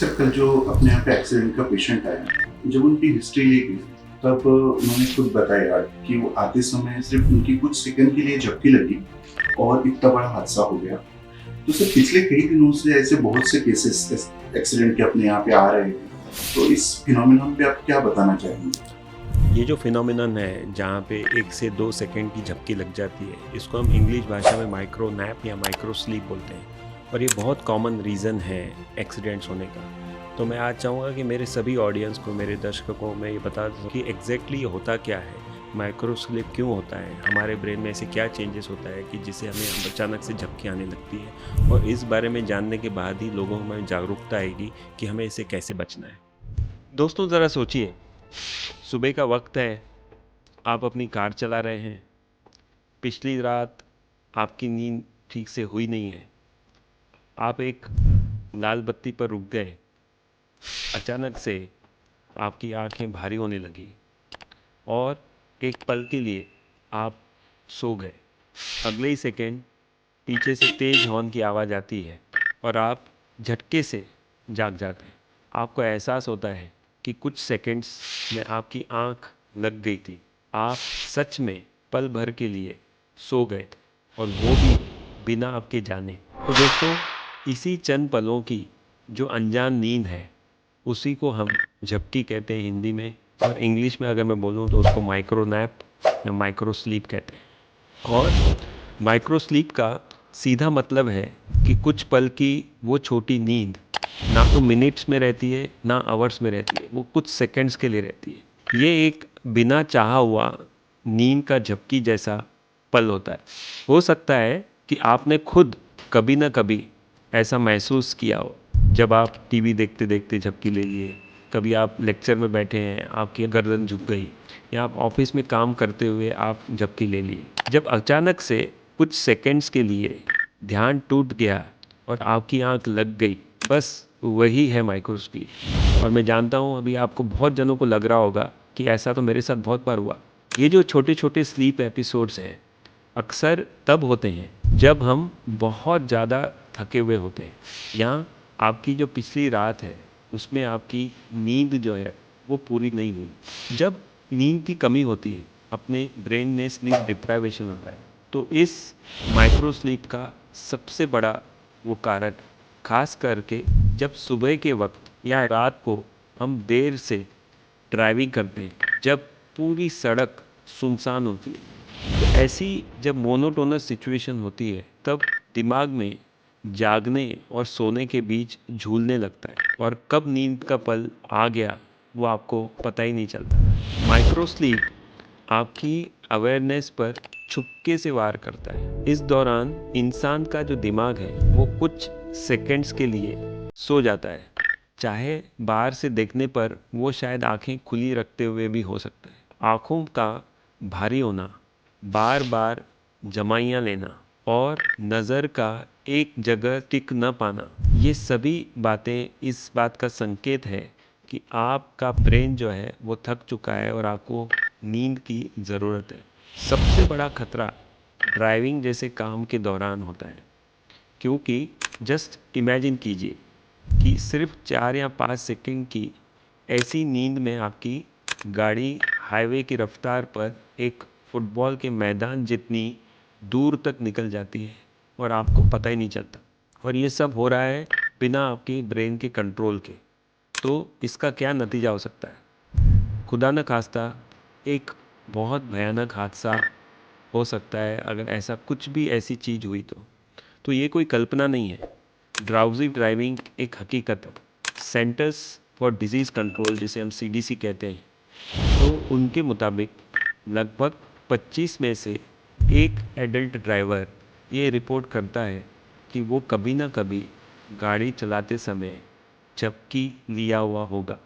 Sir कल जो अपने यहाँ पे एक्सीडेंट का पेशेंट आया, जब उनकी हिस्ट्री ली गई तब उन्होंने खुद बताया कि वो आते समय सिर्फ उनकी कुछ सेकंड के लिए झपकी लगी और इतना बड़ा हादसा हो गया। तो सर पिछले कई दिनों से ऐसे बहुत से केसेस एक्सीडेंट के अपने यहाँ पे आ रहे हैं, तो इस फिनोमिनन पे आप क्या बताना चाहेंगे? ये जो फिनोमिनन है जहाँ पे 1 से 2 सेकंड की झपकी लग जाती है, इसको हम इंग्लिश भाषा में माइक्रो नैप या माइक्रो स्लीप बोलते हैं और ये बहुत कॉमन रीज़न है एक्सीडेंट्स होने का। तो मैं आज चाहूँगा कि मेरे सभी ऑडियंस को, मेरे दर्शकों को मैं ये बता दूँ कि एग्जैक्टली ये होता क्या है, माइक्रो स्लीप क्यों होता है, हमारे ब्रेन में ऐसे क्या चेंजेस होता है कि जिससे हमें अचानक से झपकी आने लगती है, और इस बारे में जानने के बाद ही लोगों में जागरूकता आएगी कि हमें इससे कैसे बचना है। दोस्तों ज़रा सोचिए, सुबह का वक्त है, आप अपनी कार चला रहे हैं, पिछली रात आपकी नींद ठीक से हुई नहीं है, आप एक लाल बत्ती पर रुक गए, अचानक से आपकी आंखें भारी होने लगी और एक पल के लिए आप सो गए। अगले ही सेकंड पीछे से तेज हॉर्न की आवाज़ आती है और आप झटके से जाग जाते हैं। आपको एहसास होता है कि कुछ सेकंड्स में आपकी आंख लग गई थी, आप सच में पल भर के लिए सो गए थे और वो भी बिना आपके जाने। तो दोस्तों, इसी चंद पलों की जो अनजान नींद है, उसी को हम झपकी कहते हैं हिंदी में, और इंग्लिश में अगर मैं बोलूँ तो उसको माइक्रो नैप या माइक्रो स्लीप कहते हैं। और माइक्रो स्लीप का सीधा मतलब है कि कुछ पल की वो छोटी नींद ना तो मिनट्स में रहती है ना आवर्स में रहती है, वो कुछ सेकंड्स के लिए रहती है। ये एक बिना चाहा हुआ नींद का झपकी जैसा पल होता है। हो सकता है कि आपने खुद कभी ना कभी ऐसा महसूस किया हो, जब आप टीवी देखते देखते झपकी ले लिए, कभी आप लेक्चर में बैठे हैं, आपकी गर्दन झुक गई, या आप ऑफिस में काम करते हुए आप झपकी ले लिए, जब अचानक से कुछ सेकंड्स के लिए ध्यान टूट गया और आपकी आंख लग गई। बस वही है माइक्रो स्लीप। और मैं जानता हूँ अभी आपको बहुत जनों को लग रहा होगा कि ऐसा तो मेरे साथ बहुत बार हुआ। ये जो छोटे छोटे स्लीप एपिसोड्स हैं अक्सर तब होते हैं जब हम बहुत ज़्यादा थके हुए होते हैं, या आपकी जो पिछली रात है उसमें आपकी नींद जो है वो पूरी नहीं हुई। जब नींद की कमी होती है, अपने ब्रेन में स्लीप डिप्राइवेशन होता है, तो इस माइक्रो स्लीप का सबसे बड़ा वो कारण, खास करके जब सुबह के वक्त या रात को हम देर से ड्राइविंग करते हैं, जब पूरी सड़क सुनसान होती है, तो ऐसी जब मोनोटोनस सिचुएशन होती है तब दिमाग में जागने और सोने के बीच झूलने लगता है, और कब नींद का पल आ गया वो आपको पता ही नहीं चलता। माइक्रो स्लीप आपकी अवेयरनेस पर चुपके से वार करता है। इस दौरान इंसान का जो दिमाग है वो कुछ सेकंड्स के लिए सो जाता है, चाहे बाहर से देखने पर वो शायद आंखें खुली रखते हुए भी हो सकता है। आँखों का भारी होना, बार बार जमाइयाँ लेना और नज़र का एक जगह टिक न पाना, ये सभी बातें इस बात का संकेत है कि आपका ब्रेन जो है वो थक चुका है और आपको नींद की ज़रूरत है। सबसे बड़ा खतरा ड्राइविंग जैसे काम के दौरान होता है, क्योंकि जस्ट इमेजिन कीजिए कि सिर्फ 4 या 5 सेकंड की ऐसी नींद में आपकी गाड़ी हाईवे की रफ्तार पर एक फुटबॉल के मैदान जितनी दूर तक निकल जाती है और आपको पता ही नहीं चलता। और ये सब हो रहा है बिना आपकी ब्रेन के कंट्रोल के। तो इसका क्या नतीजा हो सकता है? खुदा न खास्ता एक बहुत भयानक हादसा हो सकता है अगर ऐसा कुछ भी ऐसी चीज़ हुई तो ये कोई कल्पना नहीं है। ड्राउजी ड्राइविंग एक हकीकत है। सेंटर्स फॉर डिजीज़ कंट्रोल, जिसे हम सीडीसी कहते हैं, तो उनके मुताबिक लगभग 25 में से एक एडल्ट ड्राइवर ये रिपोर्ट करता है कि वो कभी ना कभी गाड़ी चलाते समय झपकी लिया हुआ होगा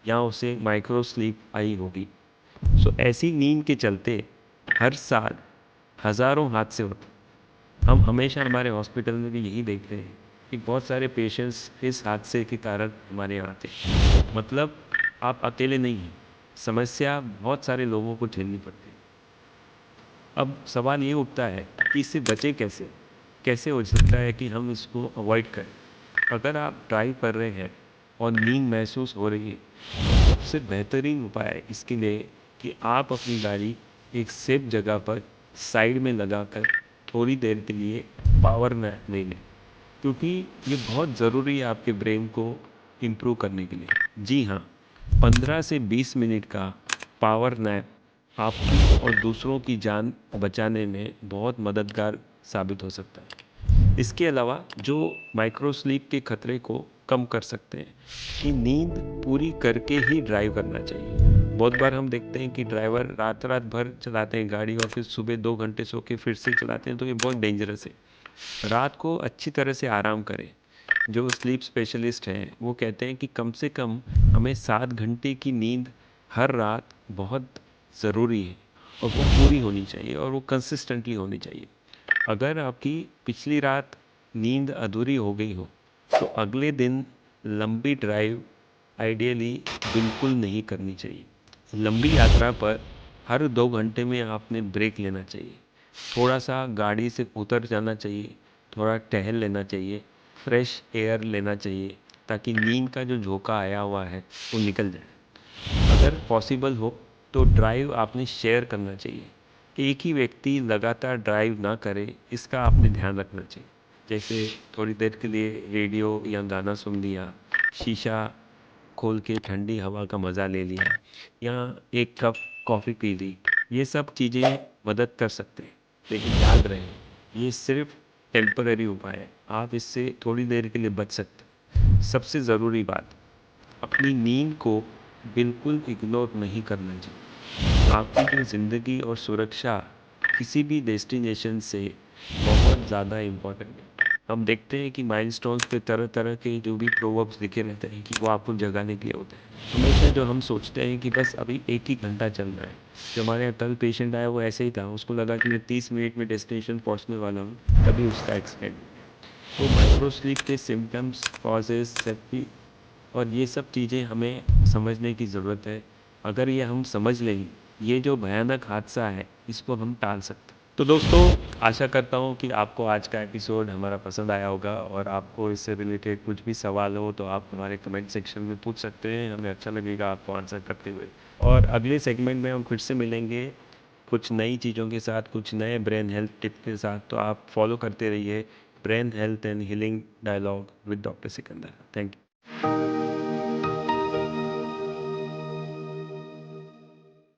या उसे माइक्रो स्लीप आई होगी। सो ऐसी नींद के चलते हर साल हज़ारों हादसे होते हैं। हम हमेशा हमारे हॉस्पिटल में भी यही देखते हैं कि बहुत सारे पेशेंट्स इस हादसे के कारण हमारे यहाँ आते हैं। मतलब आप अकेले नहीं हैं, समस्या बहुत सारे लोगों को झेलनी पड़ती है। अब सवाल ये उठता है कि इससे बचे कैसे हो सकता है कि हम इसको अवॉइड करें। अगर आप ड्राइव कर रहे हैं और नींद महसूस हो रही है, सबसे बेहतरीन उपाय इसके लिए कि आप अपनी गाड़ी एक सेफ जगह पर साइड में लगाकर थोड़ी देर के लिए पावर नैप ले लें, क्योंकि ये बहुत ज़रूरी है आपके ब्रेन को इम्प्रूव करने के लिए। जी हाँ, 15 से 20 मिनट का पावर नैप आपकी और दूसरों की जान बचाने में बहुत मददगार साबित हो सकता है। इसके अलावा जो माइक्रो स्लीप के खतरे को कम कर सकते हैं कि नींद पूरी करके ही ड्राइव करना चाहिए। बहुत बार हम देखते हैं कि ड्राइवर रात रात भर चलाते हैं गाड़ी और फिर सुबह 2 घंटे सो के फिर से चलाते हैं, तो ये बहुत डेंजरस है। रात को अच्छी तरह से आराम करें। जो स्लीप स्पेशलिस्ट हैं वो कहते हैं कि कम से कम हमें 7 घंटे की नींद हर रात बहुत ज़रूरी है और वो पूरी होनी चाहिए और वो कंसिस्टेंटली होनी चाहिए। अगर आपकी पिछली रात नींद अधूरी हो गई हो तो अगले दिन लंबी ड्राइव आइडियली बिल्कुल नहीं करनी चाहिए। लंबी यात्रा पर हर 2 घंटे में आपने ब्रेक लेना चाहिए। थोड़ा-सा गाड़ी से उतर जाना चाहिए, थोड़ा टहल लेना चाहिए, फ्रेश एयर लेना चाहिए ताकि नींद का जो झोंका आया हुआ है वो निकल जाए। अगर पॉसिबल हो तो ड्राइव आपने शेयर करना चाहिए। एक ही व्यक्ति लगातार ड्राइव ना करे, इसका आपने ध्यान रखना चाहिए। जैसे थोड़ी देर के लिए रेडियो या गाना सुन लिया, शीशा खोल के ठंडी हवा का मज़ा ले लिया या एक कप कॉफ़ी पी ली। ये सब चीज़ें मदद कर सकते हैं, लेकिन याद रहे ये सिर्फ टेम्पररी उपाय है। आप इससे थोड़ी देर के लिए बच सकते हैं। सबसे ज़रूरी बात, अपनी नींद को बिल्कुल इग्नोर नहीं करना चाहिए। आपकी जो ज़िंदगी और सुरक्षा किसी भी डेस्टिनेशन से बहुत ज़्यादा इम्पोर्टेंट है। हम देखते हैं कि माइलस्टोन्स पे तरह-तरह के जो भी प्रोवर्ब्स लिखे रहते हैं कि वो आपको जगाने के लिए होते हैं। हमेशा जो हम सोचते हैं कि बस अभी 1 ही घंटा चल रहा है। जो हमारे यहाँ कल पेशेंट आया वो ऐसे ही था, उसको लगा कि मैं 30 मिनट में डेस्टिनेशन पहुँचने वाला हूँ, तभी उसका एक्सीडेंट। तो माइक्रो स्लीप के सिम्पटम्स, कॉजेज़, सेफ्टी और ये सब चीज़ें हमें समझने की ज़रूरत है। अगर ये हम समझ लें, ये जो भयानक हादसा है, इसको हम टाल सकते हैं। तो दोस्तों, आशा करता हूँ कि आपको आज का एपिसोड हमारा पसंद आया होगा और आपको इससे रिलेटेड कुछ भी सवाल हो तो आप हमारे कमेंट सेक्शन में पूछ सकते हैं। हमें अच्छा लगेगा आपको आंसर करते हुए। और अगले सेगमेंट में हम फिर से मिलेंगे कुछ नई चीज़ों के साथ, कुछ नए ब्रेन हेल्थ टिप के साथ। तो आप फॉलो करते रहिए brain health and healing dialogue with doctor Sikandar. Thank you.